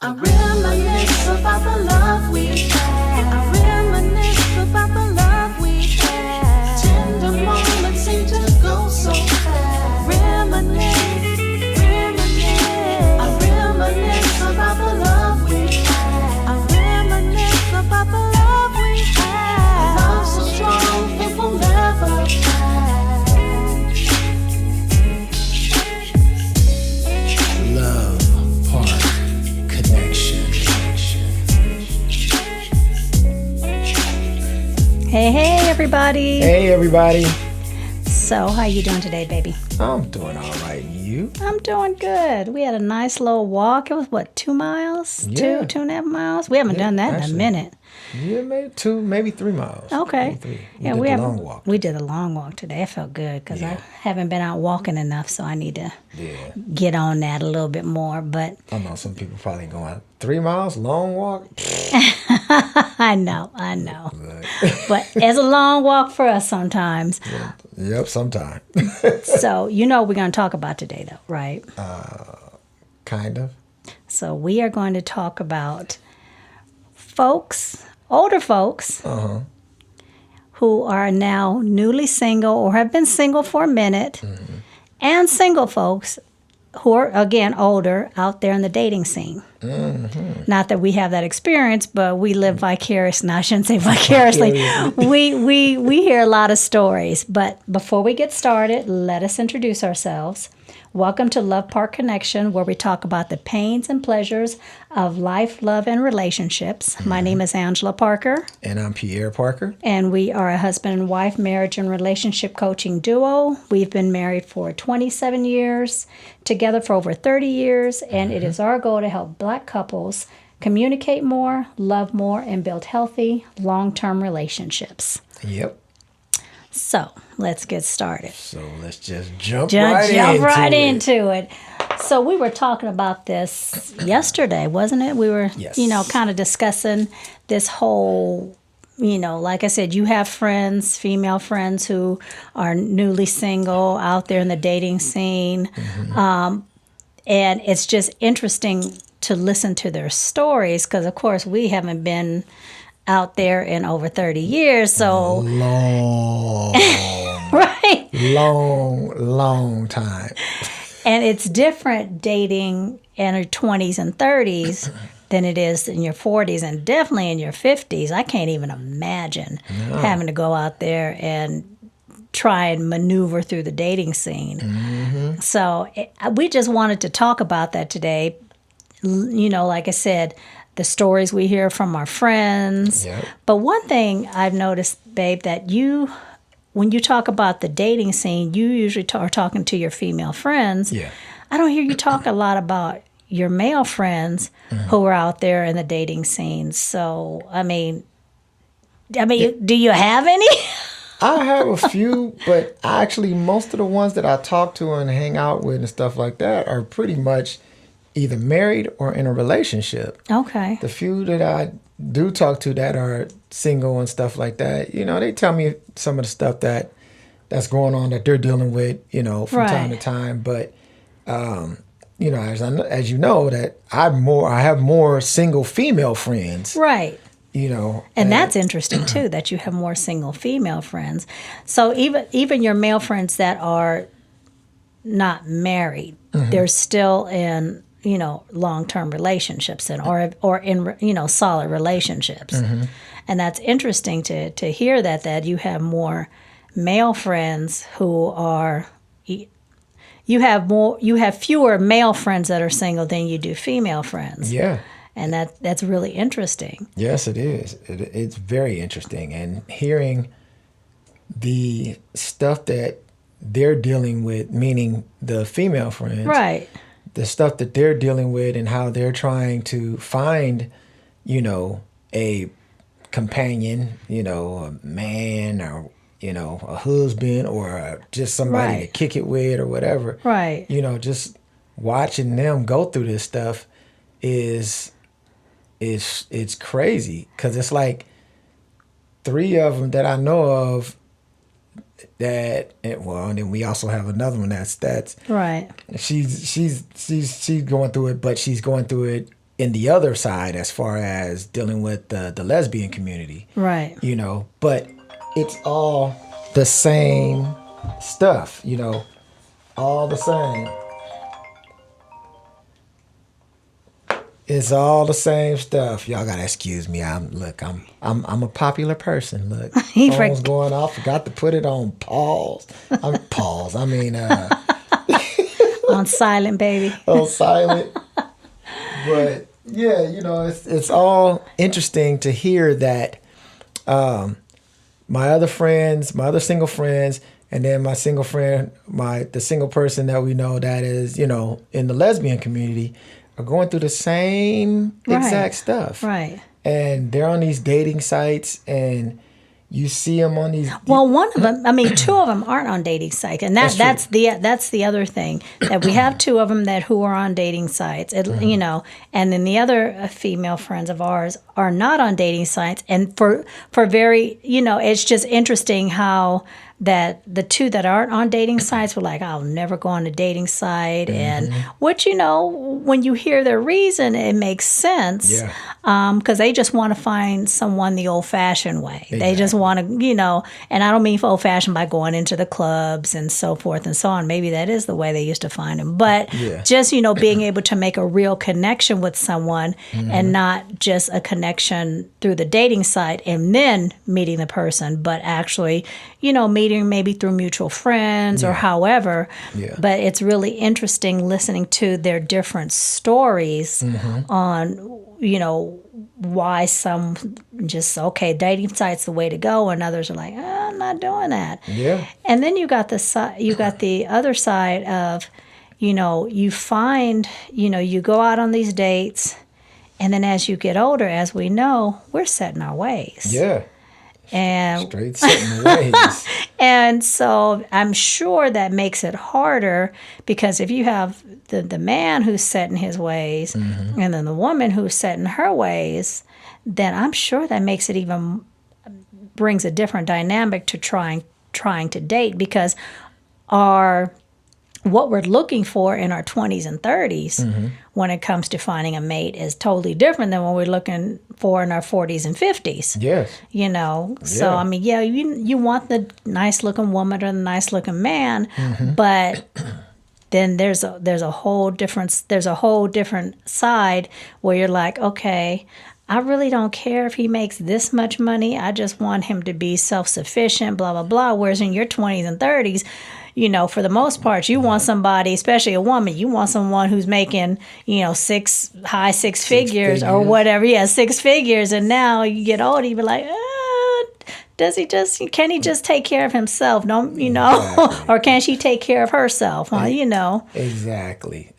I reminisce about the love we had. I reminisce about the love we had. Tender moments seem to go so fast. Reminisce, reminisce. I reminisce about the love we had. I reminisce about the love we had. A love so strong it will never pass. Love Park Connection. Hey, everybody. Hey, everybody. So, how you doing today, baby? I'm doing all right. And you? I'm doing good. We had a nice little walk. It was, what, 2 miles? Yeah. 2.5 miles? We haven't done that in a actually. minute. Yeah, maybe 2, maybe 3 miles. Okay. Maybe 3. Yeah, did we the have long walk. We did a long walk today. I felt good because I Yeah. haven't been out walking enough, so I need to Yeah. get on that a little bit more. But I know some people probably going 3 miles, long walk. I know. But it's a long walk for us sometimes. Yep, sometime. So, you know what we're going to talk about today, though, right? Kind of. So we are going to talk about older folks, who are now newly single or have been single for a minute, and single folks who are, again, older out there in the dating scene. Not that we have that experience, but we live vicariously. No, I shouldn't say vicariously. we hear a lot of stories. But before we get started, let us introduce ourselves. Welcome to Love Park Connection, where we talk about the pains and pleasures of life, love, and relationships. My name is Angela Parker, And I'm Pierre Parker. and we are a husband and wife marriage and relationship coaching duo. We've been married for 27 years, together for over 30 years, and it is our goal to help Black couples communicate more, love more, and build healthy, long-term relationships. Yep. So, let's get started. So let's just jump Jump right it. into it. So we were talking about this yesterday, wasn't it? We were, Yes. kind of discussing this whole, like I said, you have friends, female friends who are newly single out there in the dating scene. And it's just interesting to listen to their stories because, of course, we haven't been out there in over 30 years. So, Long, right. long time. And it's different dating in your 20s and 30s than it is in your 40s and definitely in your 50s. I can't even imagine having to go out there and try and maneuver through the dating scene. So we just wanted to talk about that today. Like I said, the stories we hear from our friends. Yep. But one thing I've noticed, babe, that when you talk about the dating scene, you usually are talking to your female friends. Yeah. I don't hear you talk a lot about your male friends who are out there in the dating scene. So, I mean, do you have any? I have a few, but actually most of the ones that I talk to and hang out with and stuff like that are pretty much either married or in a relationship. Okay. The few that I do talk to that are single and stuff like that, they tell me some of the stuff that's going on that they're dealing with, from time to Right. time. But, as you know, that I have more single female friends, Right. And that's interesting too, that you have more single female friends. So even your male friends that are not married, they're still in long-term relationships or in solid relationships. And that's interesting to hear that you have more male friends who are you have fewer male friends that are single than you do female friends. Yeah. And that's really interesting. Yes, it is. It's very interesting. And hearing the stuff that they're dealing with, meaning the female friends, Right. the stuff that they're dealing with and how they're trying to find, a companion, a man or, a husband or just somebody to Right. kick it with or whatever. Right. Just watching them go through this stuff is it's crazy because it's like 3 of them that I know of and then we also have another one that's Right. she's going through it, but she's going through it in the other side as far as dealing with the lesbian community. Right. You know, but it's all the same stuff, you know, all the same. It's all the same stuff. Y'all gotta excuse me. I'm a popular person. Look, He phone's forg- going off. Forgot to put it on pause. Pause. I mean, On silent, baby. on silent. But yeah, you know, it's all interesting to hear that. My other friends, my other single friends, and then my single friend, the single person that we know that is, you know, in the lesbian community, are going through the same exact stuff. Right. And they're on these dating sites, and you see them on these. Well, one of them, I mean, two of them aren't on dating sites, and that's the other thing, that we have two of them who are on dating sites, you know, and then the other female friends of ours are not on dating sites, and for very, you know, it's just interesting how that the two that aren't on dating sites were like, I'll never go on a dating site, and which, you know, when you hear their reason, it makes sense. Yeah. Because they just want to find someone the old-fashioned way. Exactly. They just want to, you know, and I don't mean old-fashioned by going into the clubs and so forth and so on. Maybe that is the way they used to find them. But just, you know, being able to make a real connection with someone and not just a connection through the dating site and then meeting the person, but actually, you know, meeting maybe through mutual friends or however. Yeah. But it's really interesting listening to their different stories on, you know, why some just, okay, dating site's the way to go, and others are like, I'm not doing that. Yeah. And then you got the other side of, you know, you find, you know, you go out on these dates, and then as you get older, as we know, we're set in our ways. Yeah. And Straight setting ways. and so I'm sure that makes it harder, because if you have the man who's set in his ways and then the woman who's set in her ways, then I'm sure that makes it even brings a different dynamic to trying to date, because what we're looking for in our 20s and 30s when it comes to finding a mate is totally different than what we're looking for in our 40s and 50s. Yes. You know, so Yeah. I mean, yeah, you want the nice looking woman or the nice looking man, but then there's a whole different side where you're like, okay, I really don't care if he makes this much money. I just want him to be self-sufficient, blah, blah, blah. Whereas in your 20s and 30s, you know, for the most part, you want somebody, especially a woman, you want someone who's making, you know, high six figures or whatever. Yeah, six figures. And now you get older, you be like, can he just take care of himself? Don't, you know, Exactly. or can she take care of herself? Huh? You know. Exactly.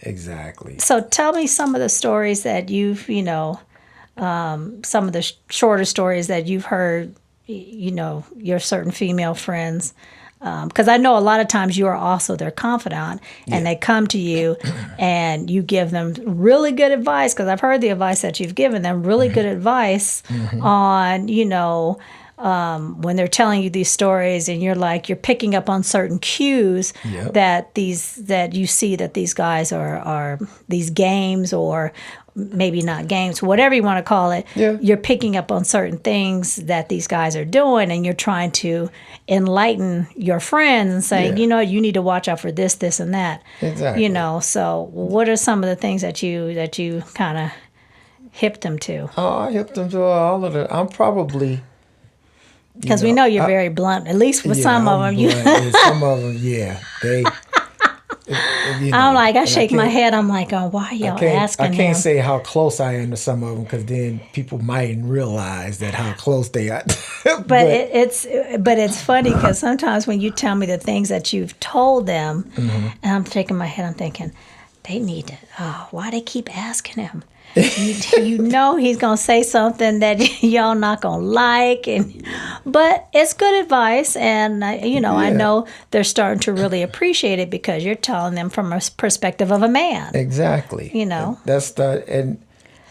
So tell me some of the stories that you've, you know, some of the shorter stories that you've heard, you know, your certain female friends. Because I know a lot of times you are also their confidant, and they come to you and you give them really good advice, because I've heard the advice that you've given them, really good advice on, you know, when they're telling you these stories, and you're picking up on certain cues that you see that these guys are these games, or maybe not games, whatever you want to call it. Yeah. You're picking up on certain things that these guys are doing, and you're trying to enlighten your friends and say, you know, you need to watch out for this, this, and that. Exactly. You know, so what are some of the things that you kind of hipped them to? Oh, I hipped them to all of it. I'm probably... Because we know you're very blunt, at least with some of them. Some of them, yeah. They... You know, I'm like, I and shake my can't- head. I'm like, oh, why are y'all asking I can't him? say how close I am to some of them, because then people mightn't realize that how close they are. But it's funny, because sometimes when you tell me the things that you've told them, and I'm shaking my head, I'm thinking, they need to. Oh, why they keep asking him? You know he's gonna say something that y'all not gonna like, but it's good advice, and you know, I know they're starting to really appreciate it, because you're telling them from a perspective of a man. Exactly. You know, and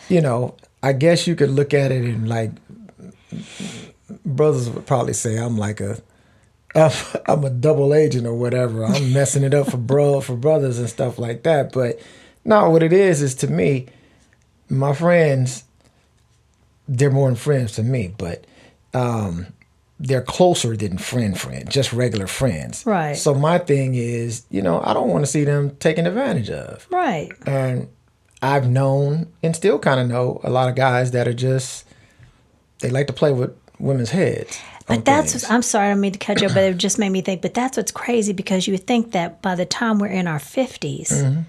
you know, I guess you could look at it in like, brothers would probably say I'm a double agent or whatever. I'm messing it up for brothers and stuff like that. But no, what it is to me, my friends, they're more than friends to me, but they're closer than friend, just regular friends. Right. So my thing is, I don't want to see them taken advantage of. Right. And I've known and still kind of know a lot of guys that are just, they like to play with women's heads. But I'm sorry, I don't mean to cut you off, but it just made me think, but that's what's crazy, because you would think that by the time we're in our 50s,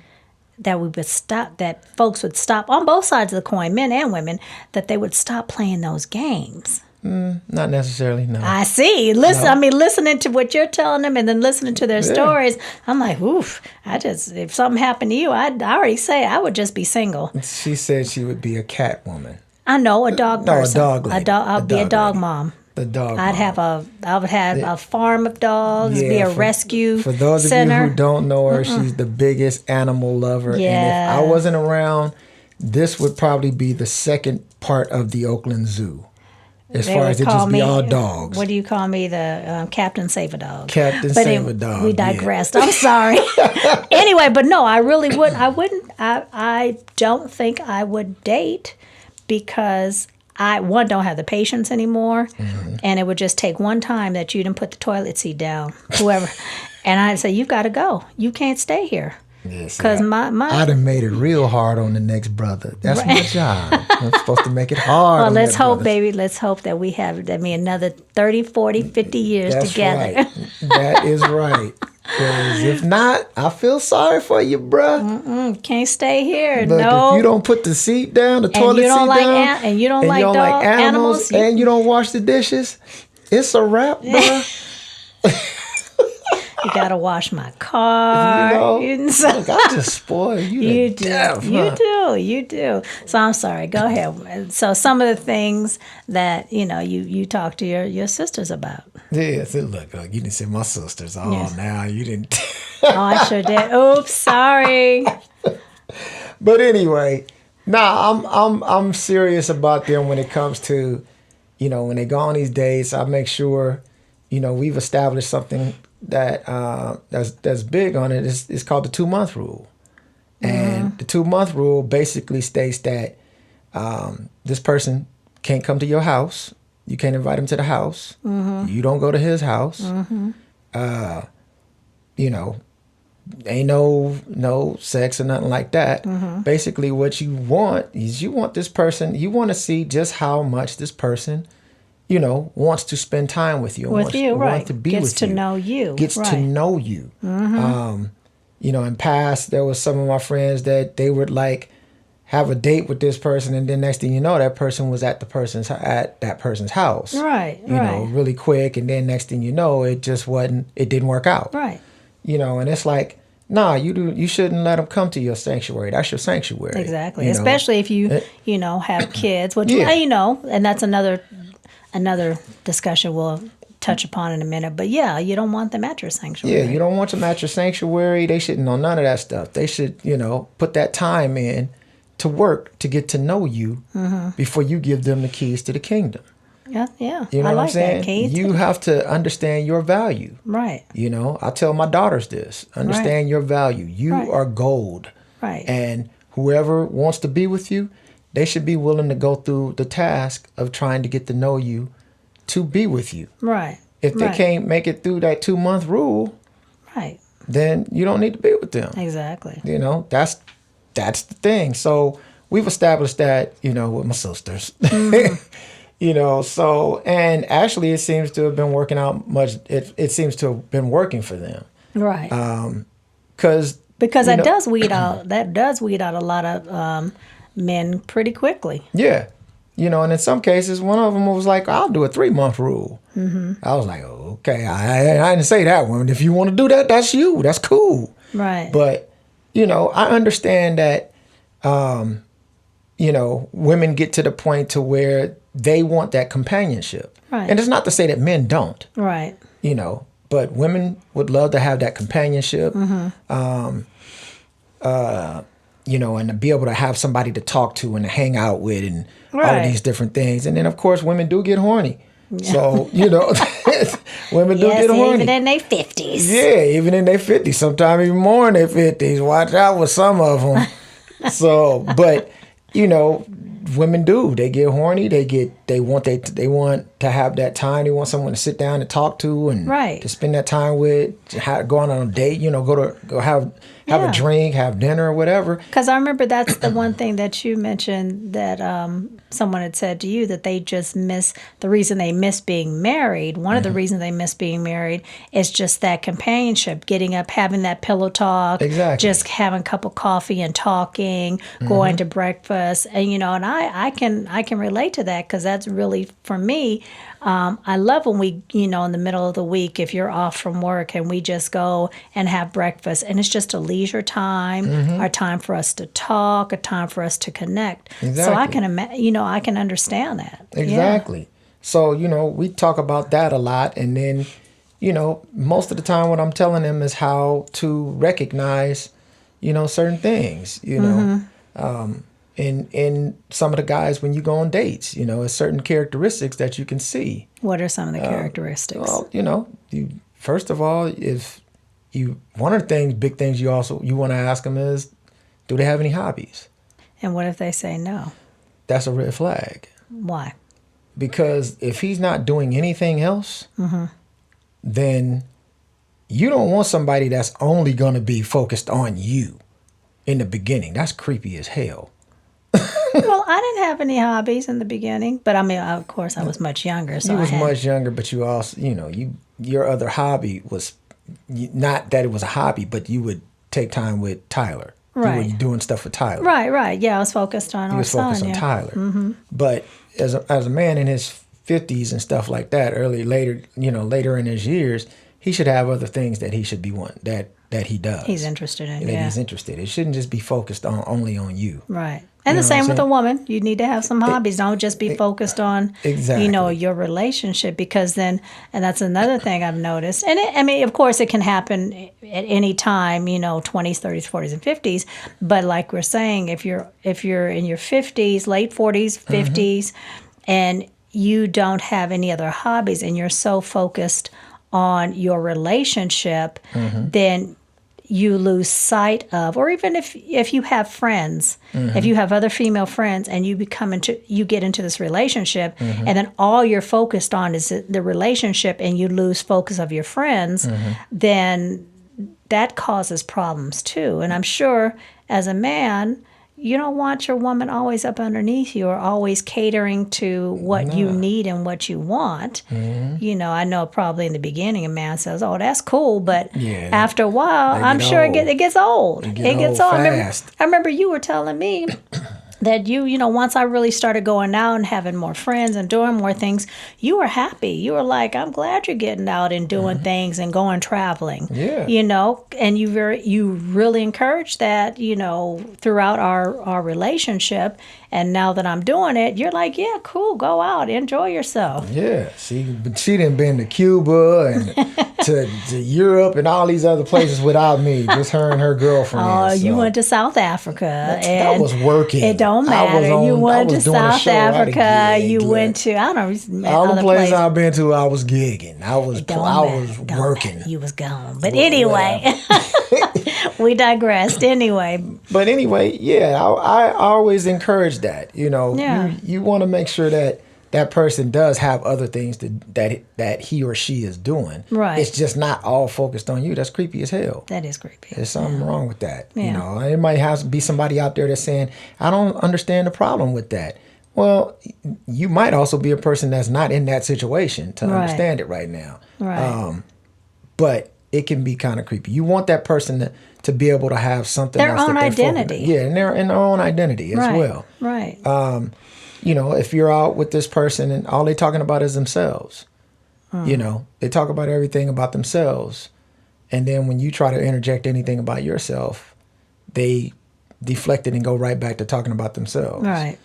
that we would stop, that folks would stop on both sides of the coin, men and women, that they would stop playing those games. Not necessarily, no. I see. Listen, no. I mean, listening to what you're telling them and then listening to their stories, I'm like, oof, if something happened to you, I already say I would just be single. She said she would be a cat woman. I know, a dog person. No, a dog lady. I'll be a dog mom. The dog I would have a farm of dogs, be a rescue For those center. of you who don't know her, she's the biggest animal lover. Yeah. And if I wasn't around, this would probably be the second part of the Oakland Zoo. As far as it just be all dogs. What do you call me? The Captain Save-A-Dog. Captain Save-A-Dog. We digressed. Yeah. I'm sorry. Anyway, but no, I really wouldn't. I don't think I would date, because I don't have the patience anymore, and it would just take one time that you didn't put the toilet seat down, whoever, and I'd say, you've got to go. You can't stay here. Because I done made it real hard on the next brother. That's my job. I'm supposed to make it hard. Well, let's hope, baby. Let's hope that we have, another 30, 40, 50 years together. Right. That is right. Because if not, I feel sorry for you, bruh. Can't stay here. Look, no. If you don't put the seat down, the toilet seat down, and you don't like animals, and you don't wash the dishes, it's a wrap, bruh. You gotta wash my car. Look, I just spoil you. You do. So I'm sorry. Go ahead. So some of the things that you talk to your sisters about. Yeah. So look, you didn't say my sisters. Oh, yes. Now you didn't. Oh, I sure did. Oops, sorry. But anyway, I'm serious about them when it comes to, when they go on these dates. I make sure, we've established something that that's big on it. It's called the 2-month rule. And the 2-month rule basically states that this person can't come to your house. You can't invite him to the house. You don't go to his house. Ain't no sex or nothing like that. Basically, what you want is this person, you want to see just how much this person wants to spend time with you. Wants to be with you. Gets to know you. Gets to know you. In past, there was some of my friends that they would have a date with this person, and then next thing you know, that person was at that person's house. Right. Really quick, and then next thing you know, it didn't work out. Right. And it's like, nah, you shouldn't let them come to your sanctuary. That's your sanctuary. Exactly. Especially if you have kids, which and that's another discussion we'll touch upon in a minute. But yeah, you don't want them at your sanctuary. Yeah, you don't want them at your sanctuary. They shouldn't know none of that stuff. They should, put that time in to work to get to know you before you give them the keys to the kingdom. Yeah. You know I what like I'm saying? that, Keith. You have to understand your value. Right. I tell my daughters this. Understand your value. You are gold. Right. And whoever wants to be with you, they should be willing to go through the task of trying to get to know you to be with you. Right. If they can't make it through that 2-month rule, then you don't need to be with them. Exactly. That's the thing. So we've established that, with my sisters. So, and actually it seems to have been working out it seems to have been working for them. Right. Because that does weed out a lot of men pretty quickly. Yeah. And in some cases, one of them was like, I'll do a 3-month rule. I was like, oh, okay, I didn't say that one. If you want to do that, that's you. That's cool. Right. But, I understand that, women get to the point to where they want that companionship. Right. And it's not to say that men don't. Right. But women would love to have that companionship. And to be able to have somebody to talk to and to hang out with and all of these different things. And then, of course, women do get horny. Yeah. So, women do get horny. Even in their 50s. Yeah, even in their 50s. Sometimes even more in their 50s. Watch out with some of them. So, but you know, women do. They get horny. They want to have that time. They want someone to sit down and talk to and Right. to spend that time with. To go on a date. You know, go have Yeah. a drink, have dinner or whatever. Because I remember that's the one thing that you mentioned that someone had said to you that they just miss the reason they miss being married. One of the reasons they miss being married is just that companionship, getting up, having that pillow talk, Exactly. just having a cup of coffee and talking, going to breakfast, and and I can relate to that because that's really for me. I love when we, in the middle of the week, if you're off from work and we just go and have breakfast and it's just a leisure time, a time for us to talk, a time for us to connect. So I Exactly. can, I can understand that. Yeah. Exactly. So, we talk about that a lot. And then, most of the time what I'm telling them is how to recognize, certain things, in some of the guys when you go on dates, it's certain characteristics that you can see. What are some of the characteristics? Well, you first of all, if one of the big things you want to ask them is, do they have any hobbies? And what if they say no? That's a red flag. Why? Because if he's not doing anything else, then you don't want somebody that's only going to be focused on you in the beginning. That's creepy as hell. Well, I didn't have any hobbies in the beginning, but I mean, of course, I was much younger. So You was I had, much younger, but you also, your other hobby was not that it was a hobby, but you would take time with Tyler. Right. You were doing stuff with Tyler. Right. Yeah, I was focused on He our was son. focused on Yeah. Tyler. But as a man in his 50s and stuff like that, later in his years, he should have other things that he should be that he does. He's interested in. That Yeah. he's interested. It shouldn't just be focused only on you. Right. And You the know what same I'm with a saying? woman. You need to have some hobbies. Don't just be focused on, Exactly. your relationship because then, and that's another thing I've noticed. And of course, it can happen at any time, 20s, 30s, 40s, and 50s. But like we're saying, if you're in your 50s, late 40s, 50s, and you don't have any other hobbies and you're so focused on your relationship, then you lose sight of, or even if you have friends, if you have other female friends and you get into this relationship and then all you're focused on is the relationship and you lose focus of your friends, then that causes problems too. And I'm sure as a man, you don't want your woman always up underneath you or always catering to what you need and what you want. I know probably in the beginning a man says, "Oh, that's cool," but Yeah, after a while, they I'm get sure old. it gets old. They get It gets old old. fast. I remember you were telling me that once I really started going out and having more friends and doing more things, you were happy. You were like, I'm glad you're getting out and doing things and going traveling. Yeah. And you really encouraged that, throughout our relationship. And now that I'm doing it, you're like, yeah, cool, go out, enjoy yourself. Yeah, but she done been to Cuba and to Europe and all these other places without me, just her and her girlfriend. Oh, you so. went to South Africa. That and was working. It don't I was matter. on- You I went was to doing a South show. I had to Africa. gig, You like, went to, I don't know, all the other places places. I've been to, I was gigging. I was Don't working. matter. You was gone. But anyway, we digressed. Anyway, But anyway, yeah, I always encourage that. Yeah. You want to make sure that person does have other things that he or she is doing. Right. It's just not all focused on you. That's creepy as hell. that is creepy. There's something wrong with that. Yeah. It might have to be somebody out there that's saying, I don't understand the problem with that. Well, you might also be a person that's not in that situation to Right. understand it right now. Right. But it can be kind of creepy. You want that person to be able to have something Their else own that they're identity. focused on. Yeah, and their own identity as Right. well. Right. If you're out with this person and all they're talking about is themselves, they talk about everything about themselves. And then when you try to interject anything about yourself, they deflect it and go right back to talking about themselves. Right.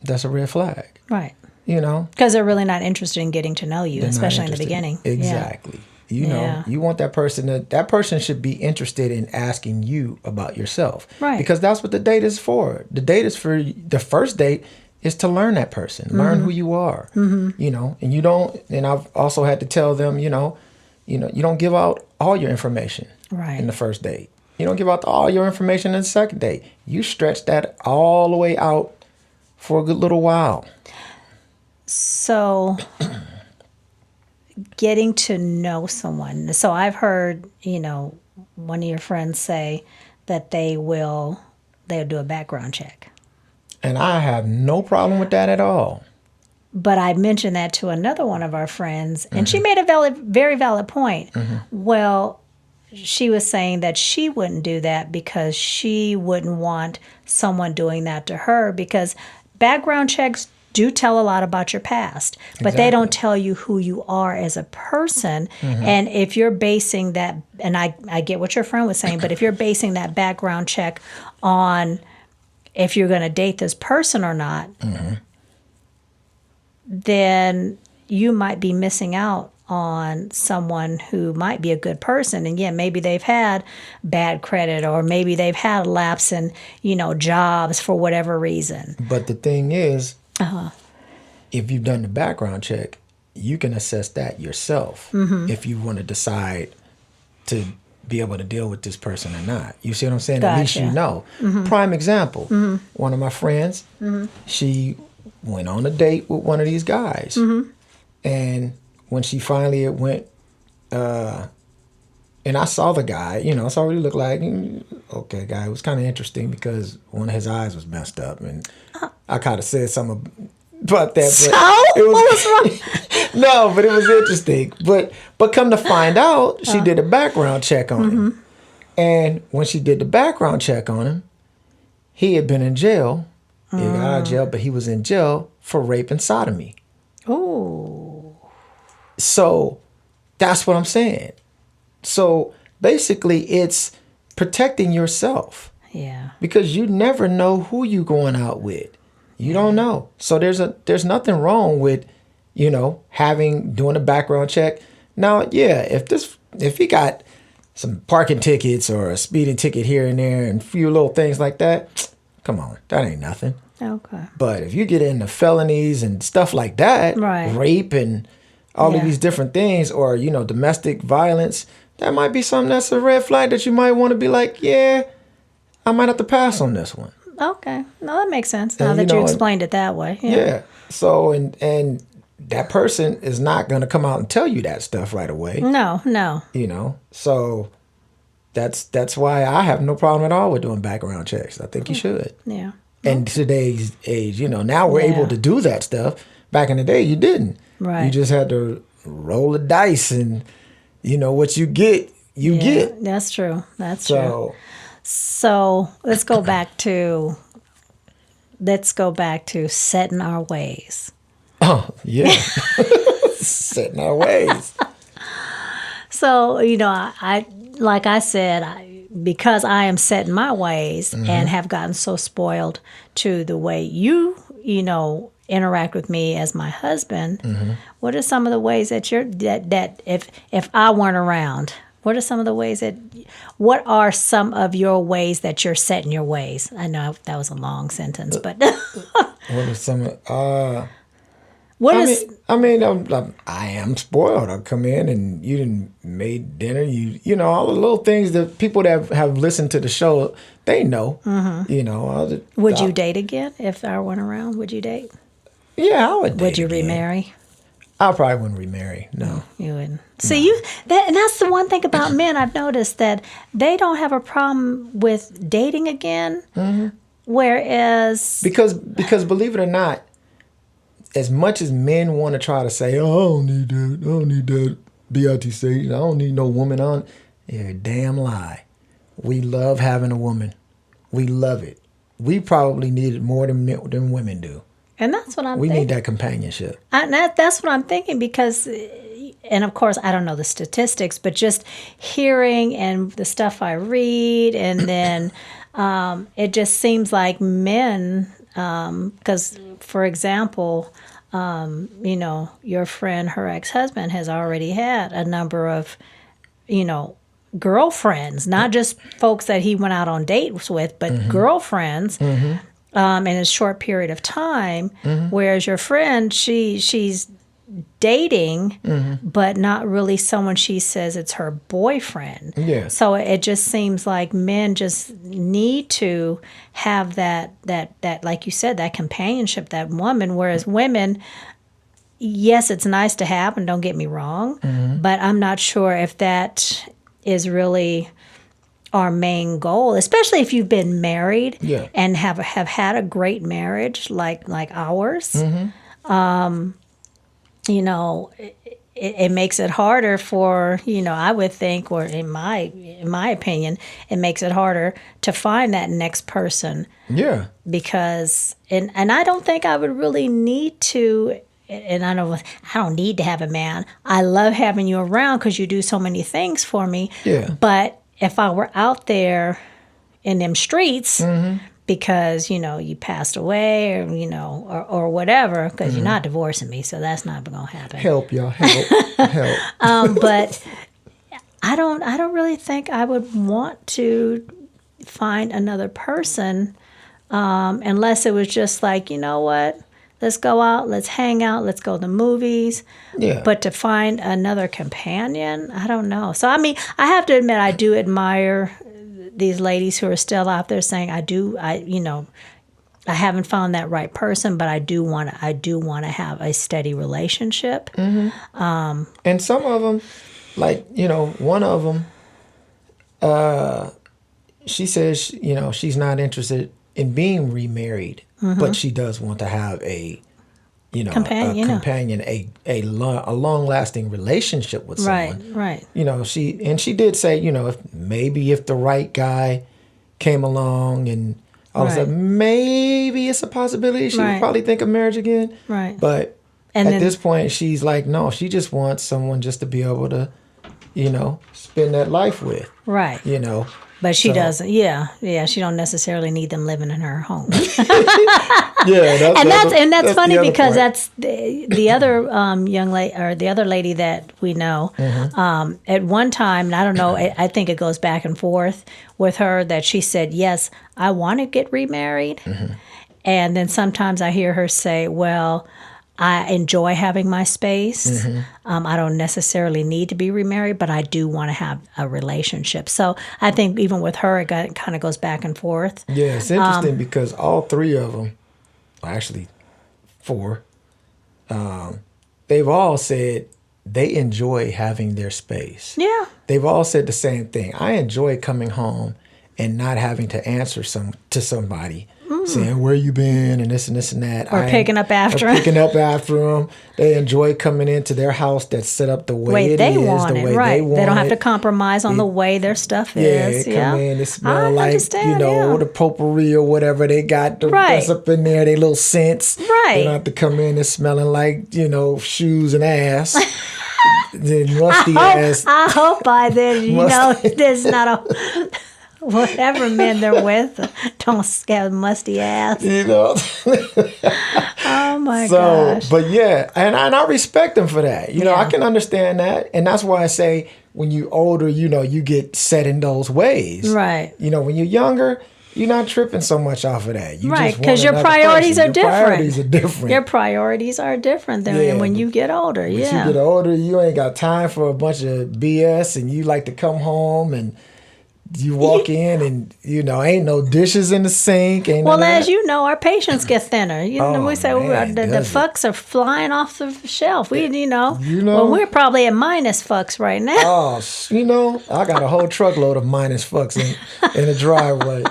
That's a red flag, Right. Because they're really not interested in getting to know you, They're not especially in the interested. beginning. Exactly. Yeah. You want that person that person should be interested in asking you about yourself. Right. Because that's what the date is for. The date is for the first date is to learn that person, learn who you are. And you don't, and I've also had to tell them, you don't give out all your information Right. in the first date. You don't give out all your information in the second date. You stretch that all the way out for a good little while. So, getting to know someone. So, I've heard, one of your friends say that they'll do a background check. And I have no problem with that at all. But I mentioned that to another one of our friends, and she made a very valid point. Well, she was saying that she wouldn't do that because she wouldn't want someone doing that to her, because background checks do tell a lot about your past, but they don't tell you who you are as a person. And if you're basing that, and I get what your friend was saying, but if you're basing that background check on if you're going to date this person or not, then you might be missing out on someone who might be a good person. And yeah, maybe they've had bad credit, or maybe they've had a lapse in, jobs for whatever reason. But the thing is, if you've done the background check, you can assess that yourself if you want to decide to be able to deal with this person or not. You see what I'm saying? Gotcha. At least you know. Prime example, one of my friends, she went on a date with one of these guys. And when she finally went, and I saw the guy, I saw what he looked like. Okay, guy, it was kind of interesting because one of his eyes was messed up. And I kind of said something about that. So? But it was, What was wrong? No, but it was interesting. But come to find out, she did a background check on him. And when she did the background check on him, he had been in jail. He got out of jail, but he was in jail for rape and sodomy. Oh. So that's what I'm saying. So basically, it's protecting yourself. Yeah. Because you never know who you going out with. You don't know. So there's nothing wrong with, doing a background check. Now, yeah, if he got some parking tickets or a speeding ticket here and there and a few little things like that, come on, that ain't nothing. Okay. But if you get into felonies and stuff like that, Right. rape and all of these different things, or, domestic violence, that might be something that's a red flag that you might want to be like, yeah, I might have to pass on this one. Okay. No, that makes sense now And, that you explained it that way. Yeah. So, and that person is not going to come out and tell you that stuff right away. No. So that's why I have no problem at all with doing background checks. I think you should. Yeah. And today's age, now we're able to do that stuff. Back in the day, you didn't. Right. You just had to roll the dice, and what you get, you get. That's true. That's true. So So let's go back to setting our ways. oh yeah, setting our ways. So I like I said, because I am setting my ways and have gotten so spoiled to the way you interact with me as my husband. What are some of the ways that that if I weren't around? What are some of your ways that you're setting your ways? I know that was a long sentence, but What are some? I am spoiled. I come in and you done made dinner. All the little things that people that have listened to the show, they know. would you date again if I weren't around? Would you date? Yeah, I would. Date Would you again. remarry? I probably wouldn't remarry. No. You wouldn't. See, and that's the one thing about men I've noticed, that they don't have a problem with dating again. Whereas, Because believe it or not, as much as men want to try to say, "Oh, I don't need that BITC, I don't need no woman on," you're a damn lie. We love having a woman. We love it. We probably need it more than women do. and that's what I'm We thinking. need that companionship. That's what I'm thinking, because, and of course, I don't know the statistics, but just hearing and the stuff I read, and then it just seems like men, because, for example, your friend, her ex-husband, has already had a number of, girlfriends, not just folks that he went out on dates with, but girlfriends. In a short period of time, whereas your friend, she's dating, but not really someone she says it's her boyfriend. Yeah. So it just seems like men just need to have that like you said, that companionship, that woman, whereas women, yes, it's nice to have, and don't get me wrong, but I'm not sure if that is really our main goal, especially if you've been married and have had a great marriage like ours. You know, it makes it harder for, you know, I would think, or in my opinion, it makes it harder to find that next person. Yeah. Because and I don't think I would really need to. And I don't need to have a man. I love having you around because you do so many things for me. Yeah. But if I were out there in them streets because, you know, you passed away or, you know, or whatever, because you're not divorcing me, so that's not going to happen. Help, y'all. Help. But I don't really think I would want to find another person unless it was just like, you know what? Let's go out, let's hang out, let's go to the movies. Yeah. But to find another companion, I don't know. So, I mean, I have to admit, I do admire these ladies who are still out there saying, you know, I haven't found that right person, but I do want to have a steady relationship. And some of them, like, you know, one of them, she says, you know, she's not interested in being remarried, but she does want to have a, you know, companion, a long-lasting relationship with someone. Right. You know, she did say, you know, if the right guy came along and all of a sudden maybe it's a possibility, she would probably think of marriage again. Right. But at this point, she's like, no, she just wants someone just to be able to, you know, spend that life with. Right. You know. But she doesn't. Yeah. She don't necessarily need them living in her home. That's funny because that's the other young lady or the other lady that we know. At one time, and I don't know, I think it goes back and forth with her that she said, yes, I want to get remarried, and then sometimes I hear her say, well, I enjoy having my space. I don't necessarily need to be remarried, but I do want to have a relationship. So I think even with her, it kind of goes back and forth. Yeah, it's interesting because all three of them, actually four, they've all said they enjoy having their space. Yeah. They've all said the same thing. I enjoy coming home and not having to answer to somebody. Saying where you been and this and this and that. Or picking up after them. They enjoy coming into their house that's set up the way they want it. They don't have to compromise on the way their stuff is. Come in, it smell like, the potpourri or whatever they got that's up in there, they little scents. Right. They don't have to come in and smelling like, you know, shoes and ass. Ass. I hope by then, you know, there's not a... Whatever men they're with, don't have musty ass. You know. Oh my gosh. But yeah, and I respect them for that. You know, I can understand that, and that's why I say when you older, you know, you get set in those ways. Right. You know, when you're younger, you're not tripping so much off of that. You right, because your priorities are different. Priorities are different. Your priorities are different than when you get older. When you get older, you ain't got time for a bunch of BS, and you like to come home and. You walk in and, you know, ain't no dishes in the sink. Well, as you know, our patience get thinner. You know, we say the fucks are flying off the shelf. Well, we're probably at minus fucks right now. Oh, you know, I got a whole truckload of minus fucks in the driveway.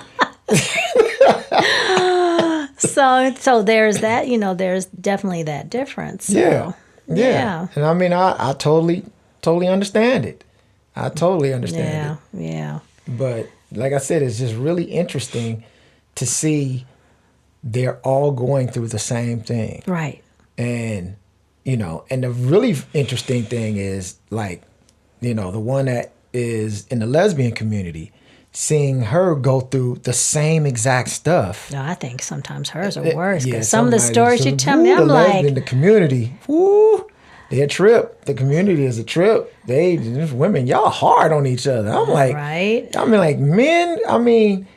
So there's that, you know, there's definitely that difference. So, yeah. And I mean, I totally understand it. I totally understand it. Yeah. But like I said, it's just really interesting to see they're all going through the same thing. Right. And, you know, and the really interesting thing is, like, you know, the one that is in the lesbian community, seeing her go through the same exact stuff. No, I think sometimes hers are worse. Because some of the stories you tell me, I'm the like... in the community, they're a trip. The community is a trip. These women, y'all hard on each other. I'm like, right? I mean, like men. I mean,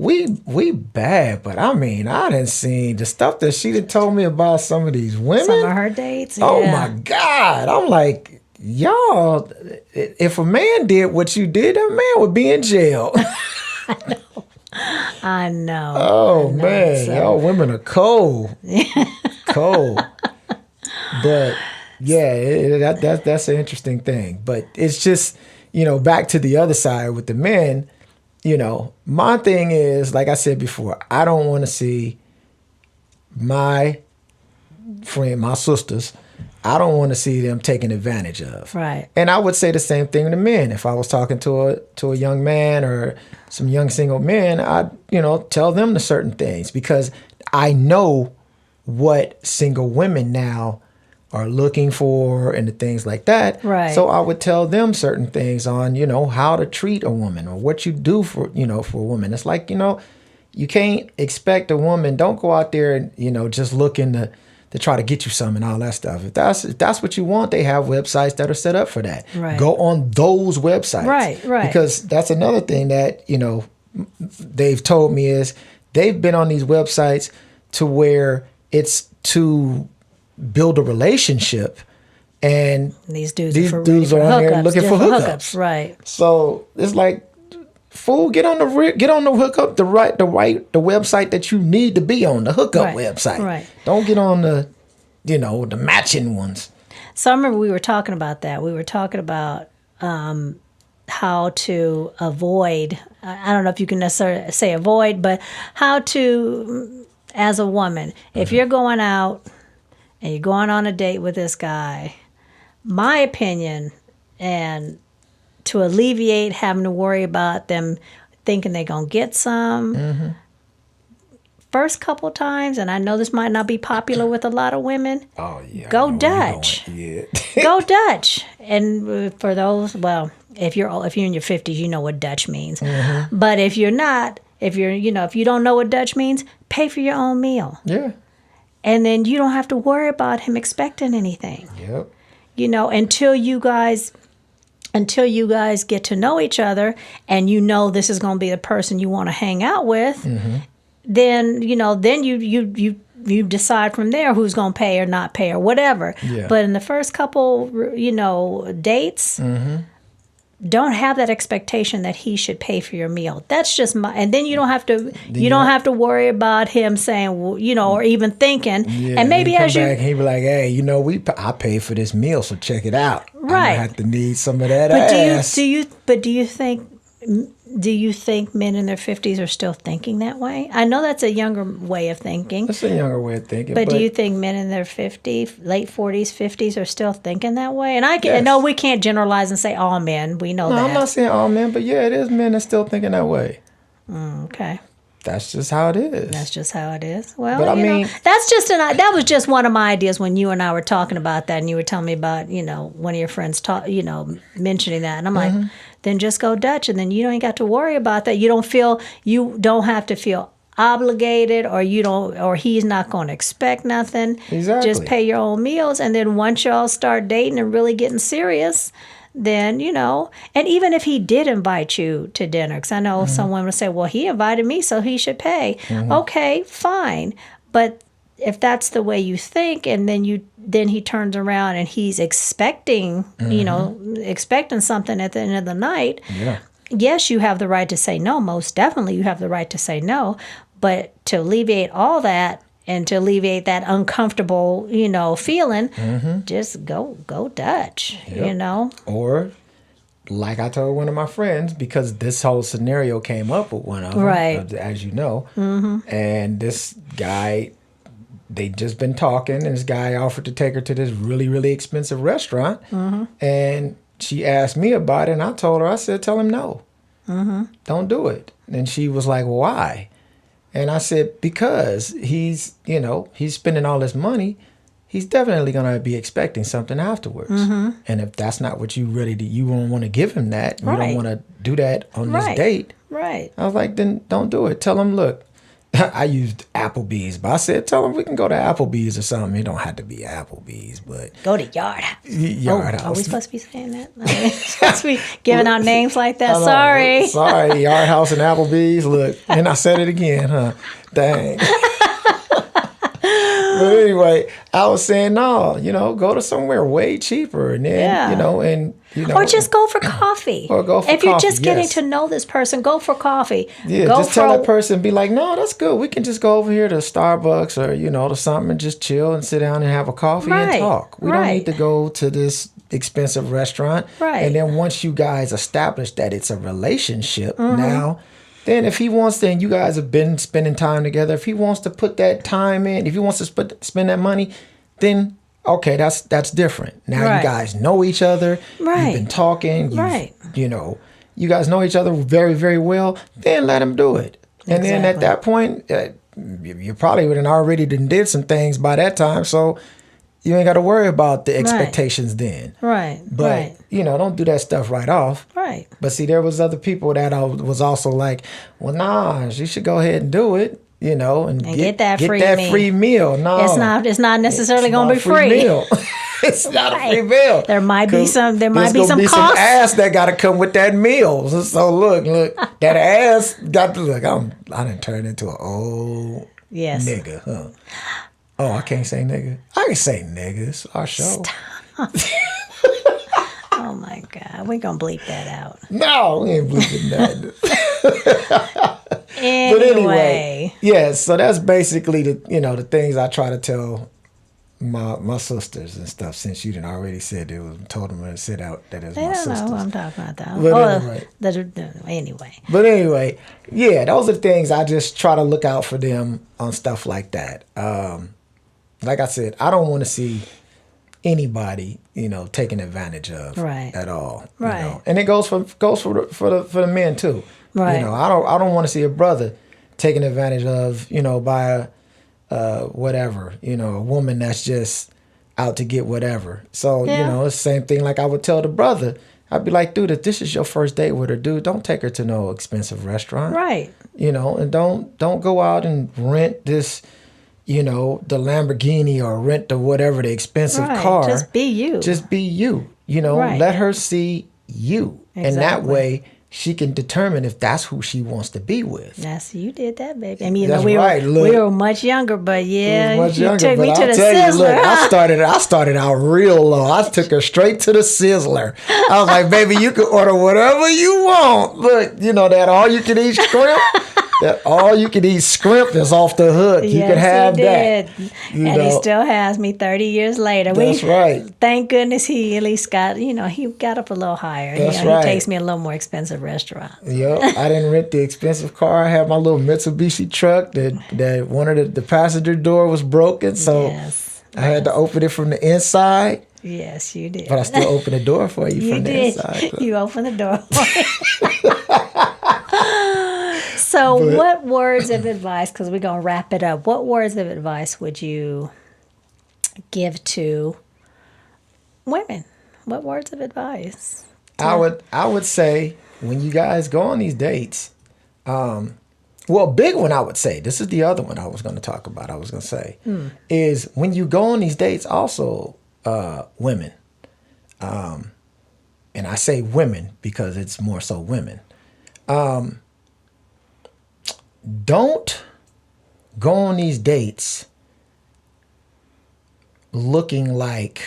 we bad, but I mean, I didn't see the stuff that she done told me about some of these women. Some of her dates. Oh yeah. my God. I'm like, y'all, if a man did what you did, that man would be in jail. I know. Oh I know, man, so. y'all women are cold. Cold. But yeah, that's an interesting thing. But it's just, back to the other side with the men, my thing is, like I said before, I don't want to see my sisters, I don't want to see them taken advantage of. Right. And I would say the same thing to men. If I was talking to a young man or some young single men, I'd, tell them the certain things, because I know what single women now are looking for and the things like that. Right. So I would tell them certain things on, how to treat a woman or what you do for a woman. It's like, you can't expect a woman, don't go out there and, just looking to try to get you some and all that stuff. If that's what you want, they have websites that are set up for that. Right. Go on those websites. Right. Because that's another thing that, they've told me is they've been on these websites to where it's to build a relationship, and these dudes are on there looking for hookups. Right. So it's like, fool, get on the hookup, the website that you need to be on, the hookup website. Right. Don't get on the the matching ones. So I remember we were talking about that. We were talking about how to avoid. I don't know if you can necessarily say avoid, but how to, as a woman, if you're going out and you're going on a date with this guy, my opinion, and to alleviate having to worry about them thinking they're going to get some, first couple times, and I know this might not be popular with a lot of women, go Dutch. Go Dutch. And for those, well, if you're in your 50s, you know what Dutch means. But if you're not, if you don't know what Dutch means, pay for your own meal. Yeah. And then you don't have to worry about him expecting anything. Yep. Until you guys get to know each other and this is going to be the person you want to hang out with, then you decide from there who's going to pay or not pay or whatever. Yeah. But in the first couple, dates, don't have that expectation that he should pay for your meal. That's just and then you don't have to worry about him saying, or even thinking. Yeah, and maybe he be like, hey, I paid for this meal, so check it out. Right. I have to need some of that but ass. Do you think men in their 50s are still thinking that way? I know that's a younger way of thinking. That's a younger way of thinking. But do you think men in their 50s, late 40s, 50s are still thinking that way? And I know we can't generalize and say all men. We know that. No, I'm not saying all men, but yeah, it is men that's still thinking that way. Okay. That's just how it is. That's just how it is. Well, but I mean, that was just one of my ideas when you and I were talking about that, and you were telling me about, one of your friends mentioning that, and I'm like, then just go Dutch, and then you don't got to worry about that. You don't have to feel obligated, or he's not going to expect nothing. Exactly. Just pay your own meals, and then once y'all start dating and really getting serious, then, and even if he did invite you to dinner, because I know some women will say, well, he invited me, so he should pay. Okay, fine. But if that's the way you think, and then he turns around and he's expecting, expecting something at the end of the night, yes, you have the right to say no. Most definitely you have the right to say no. But to alleviate all that, and to alleviate that uncomfortable, feeling, just go Dutch, Or, like I told one of my friends, because this whole scenario came up with one of them, right, as you know, and this guy, they just been talking, and this guy offered to take her to this really, really expensive restaurant, and she asked me about it, and I told her, I said, tell him no. Don't do it. And she was like, why? And I said, because he's spending all this money, he's definitely going to be expecting something afterwards. And if that's not what you really do, you don't want to give him that. You don't want to do that on this date. Right. I was like, then don't do it. Tell him, look, I used Applebee's, but I said, tell them we can go to Applebee's or something. It don't have to be Applebee's, but Go to Yard House. Yard Are we House. supposed to be saying that? Are we supposed to be giving out names like that? I know. Sorry. Sorry, Yard House and Applebee's. Look, and I said it again, huh? Dang. But anyway, I was saying, no, go to somewhere way cheaper, and then, Yeah. Or just go for coffee. Or go for if you're coffee, just getting yes. to know this person, go for coffee. Yeah, go just tell that person, be like, no, that's good. We can just go over here to Starbucks or, to something and just chill and sit down and have a coffee and Right, talk. We don't right. need to go to this expensive restaurant. Right. And then once you guys establish that it's a relationship Mm-hmm. now, then if he wants to, and you guys have been spending time together, if he wants to put that time in, if he wants to spend that money, then okay, that's different. Now Right. you guys know each other. Right. You've been talking. Right. You guys know each other very, very well. Then let him do it. And then at Exactly. that point, you probably would have already did some things by that time. So you ain't got to worry about the expectations then. Right. But, right. Don't do that stuff right off. Right. But see, there was other people that was also like, well, nah, you should go ahead and do it, and get that free meal. free meal. No, It's not necessarily it's going not to be a free. meal. It's not a free meal. There might be some. There might be There's some gonna cost. some ass that got to come with that meal. So look, that ass got to look. I done turned into an old Yes. nigga, huh? Oh, I can't say nigga. I can say nigga. It's our show. Oh my God, we're gonna bleep that out. No, we ain't bleeping that. Anyway. But anyway, yeah. So that's basically the things I try to tell my sisters and stuff. Since you didn't already said it was told them to sit out that is They my don't know sisters. who I'm talking about though. But Anyway. But anyway, yeah, those are the things I just try to look out for them on stuff like that. Like I said, I don't want to see anybody, taken advantage of Right. at all. Right. And it goes for the men too. Right. I don't want to see a brother taken advantage of, by whatever, a woman that's just out to get whatever. So, Yeah. it's the same thing like I would tell the brother. I'd be like, dude, if this is your first date with her, dude, don't take her to no expensive restaurant. Right. And don't go out and rent this, the Lamborghini or rent the whatever the expensive Right. car. Just be you. Just be you. Right. Let her see you. And that Exactly. way she can determine if that's who she wants to be with. Yes, you did that, baby. I mean, That's we right, were look. we were much younger, but yeah, Much you younger, took but me to I'll the tell you, Sizzler. look, I started out real low. I took her straight to the Sizzler. I was like, baby, you can order whatever you want. Look, that all you can eat shrimp. That all you can eat shrimp is off the hook. You can have he that. did. And he still has me 30 years later. That's right. Thank goodness he at least got, he got up a little higher. That's He right. takes me a little more expensive restaurant. Yep, I didn't rent the expensive car. I had my little Mitsubishi truck that one of the passenger door was broken, so Yes. I had to open it from the inside. Yes, you did. But I still opened the door for you, You from the did. inside. You opened the door. So, what words of advice, because we're going to wrap it up, what words of advice would you give to women? What words of advice? I would say when you guys go on these dates, well, a big one I would say, this is the other one I was going to talk about, is when you go on these dates, also women, and I say women because it's more so women, don't go on these dates looking like,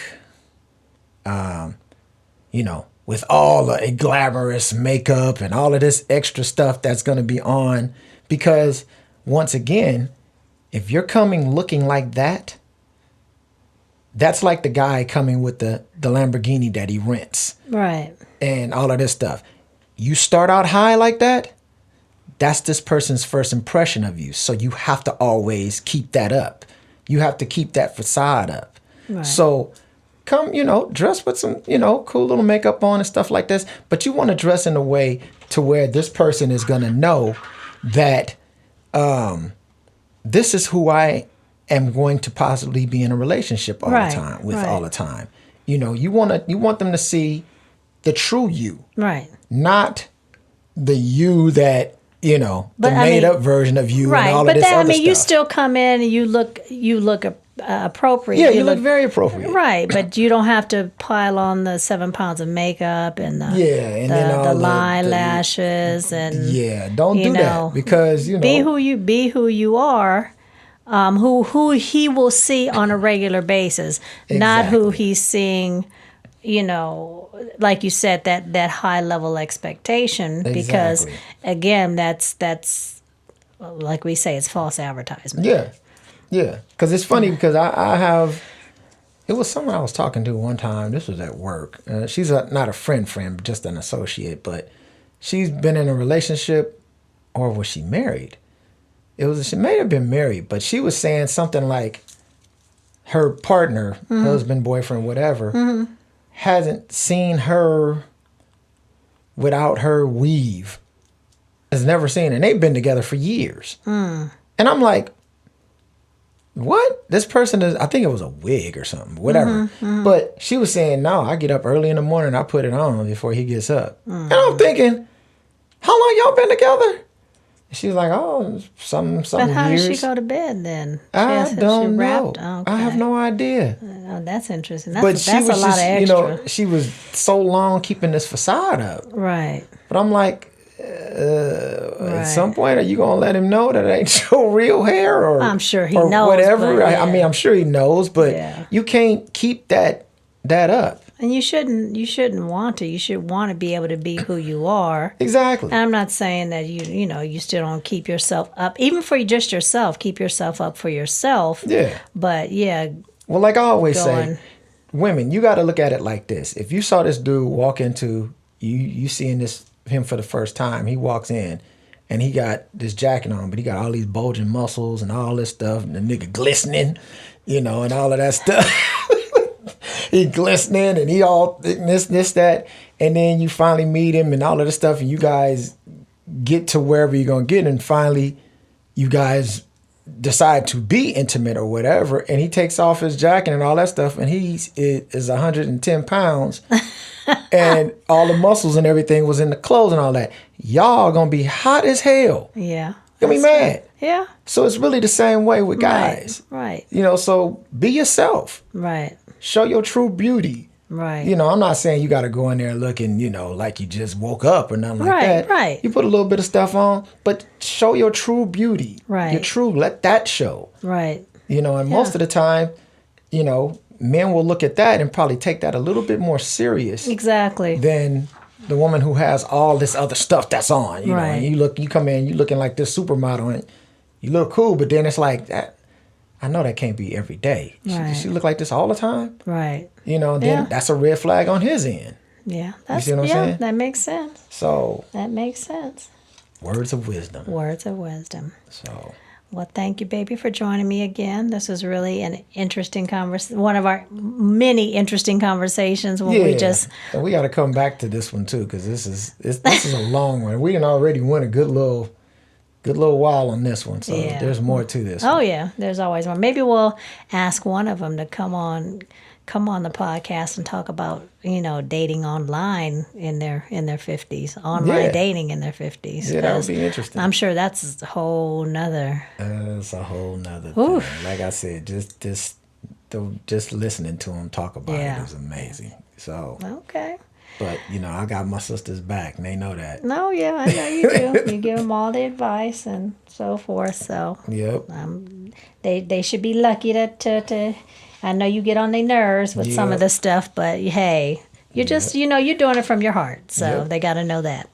with all the glamorous makeup and all of this extra stuff that's going to be on. Because once again, if you're coming looking like that, that's like the guy coming with the Lamborghini that he rents Right. and all of this stuff. You start out high like that, that's this person's first impression of you. So you have to always keep that up. You have to keep that facade up. Right. So come, dress with some, cool little makeup on and stuff like this. But you want to dress in a way to where this person is going to know that this is who I am going to possibly be in a relationship all Right, the time with right. all the time. You want them to see the true you, Right. not the you that you know, But, the I made mean, up version of you right. and all But of this that, I other mean, you stuff. still come in and you look appropriate. Yeah, you look very appropriate. right, but you don't have to pile on the 7 pounds of makeup and Yeah, and then the all the eyelashes and yeah, don't you do know, that because you be know who you are. Who he will see on a regular basis, not who Exactly. he's seeing, you know, like you said, that high level expectation. Because Exactly. again, that's like we say, it's false advertisement. Yeah, yeah. Because it's funny because I have. It was someone I was talking to one time. This was at work. She's not a friend, but just an associate. But she's been in a relationship, or was she married? She may have been married, but she was saying something like her partner, husband, boyfriend, whatever, hasn't seen her without her weave. Has never seen her. And they've been together for years. And I'm like, what? This person is, I think it was a wig or something, whatever. But she was saying, no, I get up early in the morning, I put it on before he gets up. And I'm thinking, how long y'all been together? She was like, oh, some But how years. does she go to bed then? I don't know. Oh, I have okay. no idea. Oh, that's interesting. But That's she was a lot just, of extra. you know, she was so long keeping this facade up. Right. But I'm like, at some point, are you gonna let him know that it ain't your real hair, or I'm sure he or knows, whatever? but I mean, yeah. I'm sure he knows, but Yeah. you can't keep that up. And you shouldn't want to. You should want to be able to be who you are. Exactly. And I'm not saying that you still don't keep yourself up, even for just yourself. Keep yourself up for yourself. Yeah. But yeah, Well, like I always Going. say, women, you got to look at it like this. If you saw this dude walk into you seeing him for the first time, he walks in and he got this jacket on, but he got all these bulging muscles and all this stuff, and the nigga glistening, and all of that stuff. He glistening and he all this, that. And then you finally meet him and all of this stuff, and you guys get to wherever you're going to get. And finally, you guys decide to be intimate or whatever. And he takes off his jacket and all that stuff. And he is 110 pounds. And all the muscles and everything was in the clothes and all that. Y'all going to be hot as hell. yeah. You're going to be mad. Yeah. So it's really the same way with guys. Right. So be yourself. Right. Show your true beauty. Right. I'm not saying you got to go in there looking, like you just woke up or nothing like that. Right. You put a little bit of stuff on, but show your true beauty. Right. Your true, let that show. Right. And most of the time, men will look at that and probably take that a little bit more serious Exactly. than the woman who has all this other stuff that's on. You know, Right. and you come in, you looking like this supermodel and you look cool, but then it's like that. I know that can't be every day. Right. She look like this all the time. Right. Then Yeah. that's a red flag on his end. Yeah. see what I'm saying? That makes sense. So That makes sense. words of wisdom. Words of wisdom. So Well, thank you, baby, for joining me again. This was really an interesting one of our many interesting conversations when we just. And we got to come back to this one too, because this is a long one. We done already went a good little while on this one, so Yeah. there's more to this. Oh one. yeah, there's always one. Maybe we'll ask one of them to come on the podcast and talk about dating online in their 50s, online Yeah. dating in their 50s. Yeah, that would 'cause be interesting. I'm sure that's a whole nother. That's a whole nother Oof. thing. Like I said, just listening to him talk about Yeah. it is amazing. So, Okay. but I got my sisters back, and they know that. No, yeah, I know you do. You give them all the advice and so forth. So Yep. they should be lucky to. I know you get on their nerves with some of Yep. the stuff, but hey, you're just you're doing it from your heart. So Yep. they got to know that.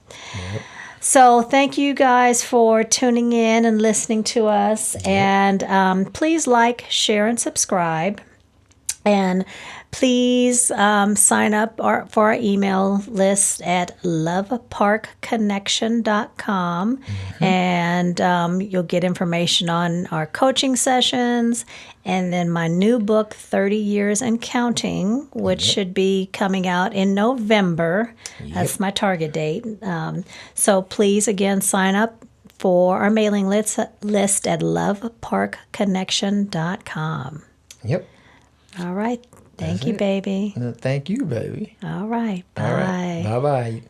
So thank you guys for tuning in and listening to us. And please like, share, and subscribe. And please sign up for our email list at loveparkconnection.com. And you'll get information on our coaching sessions. And then my new book, 30 Years and Counting, which should be coming out in November. That's my target date. So please, again, sign up for our mailing list at loveparkconnection.com. Yep. All right. Thank That's you, it. baby. Thank you, baby. All right. Bye. All right. Bye-bye.